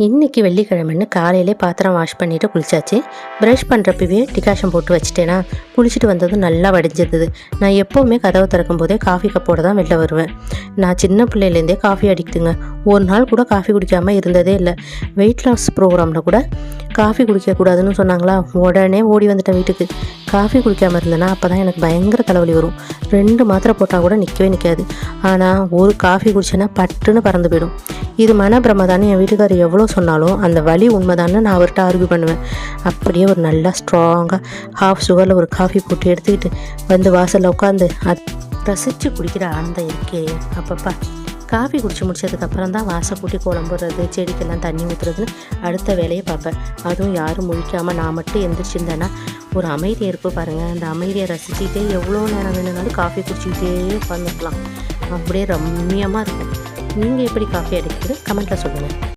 இன்றைக்கி வெள்ளிக்கிழமைன்னு காலையிலே பாத்திரம் வாஷ் பண்ணிவிட்டு குளிச்சாச்சு. ப்ரஷ் பண்ணுறப்பவே டிகாஷன் போட்டு வச்சுட்டேன்னா குளிச்சுட்டு வந்ததும் நல்லா வடிஞ்சிருந்தது. நான் எப்போவுமே கதவை திறக்கும் போதே காஃபி கப்போடு தான் வெளில வருவேன். நான் சின்ன பிள்ளையிலேருந்தே காஃபி அடிக்ட்டுங்க. ஒரு நாள் கூட காஃபி குடிக்காமல் இருந்ததே இல்லை. வெயிட் லாஸ் ப்ரோக்ராமில் கூட காஃபி குடிக்கக்கூடாதுன்னு சொன்னாங்களா, உடனே ஓடி வந்துட்டேன் வீட்டுக்கு. காஃபி குடிக்காமல் இருந்தேன்னா அப்போ தான் எனக்கு பயங்கர தலைவலி வரும். 2 மாத்திரை போட்டால் கூட நிற்கவே நிற்காது. ஆனால் ஒரு காஃபி குடிச்சேன்னா பட்டுன்னு பறந்து போயிடும். இது மனப்பிரமதான்னு என் வீட்டுக்காரர் எவ்வளோ சொன்னாலும் அந்த வலி உண்மைதான்னு நான் அவர்கிட்ட ஆர்கியூ பண்ணுவேன். அப்படியே ஒரு நல்லா ஸ்ட்ராங்காக ஹாஃப் சுகரில் ஒரு காஃபி போட்டு எடுத்துக்கிட்டு வந்து வாசலில் உட்காந்து அது ரசித்து குடிக்கிற ஆனந்தம் இருக்கே அப்பப்பா. காஃபி குடிச்சு முடிச்சதுக்கப்புறம் தான் வாசல் கூட்டி கோலம் போடுறது, செடிக்கெல்லாம் தண்ணி ஊற்றுறதுன்னு அடுத்த வேலையை பார்ப்பேன். அதுவும் யாரும் முழிக்காமல் நான் மட்டும் எந்திரிச்சிருந்தேன்னா ஒரு அமைதியை இருப்பு பாருங்கள். அந்த அமைதியை ரசிச்சுக்கிட்டே எவ்வளோ நேரம் வேணுனாலும் காஃபி குடிச்சிக்கிட்டே உட்காந்துக்கலாம். அப்படியே ரம்மியமாக இருக்கும். நீங்கள் எப்படி காஃபி அடிக்கிறது கமெண்ட்டில் சொல்லுங்கள்.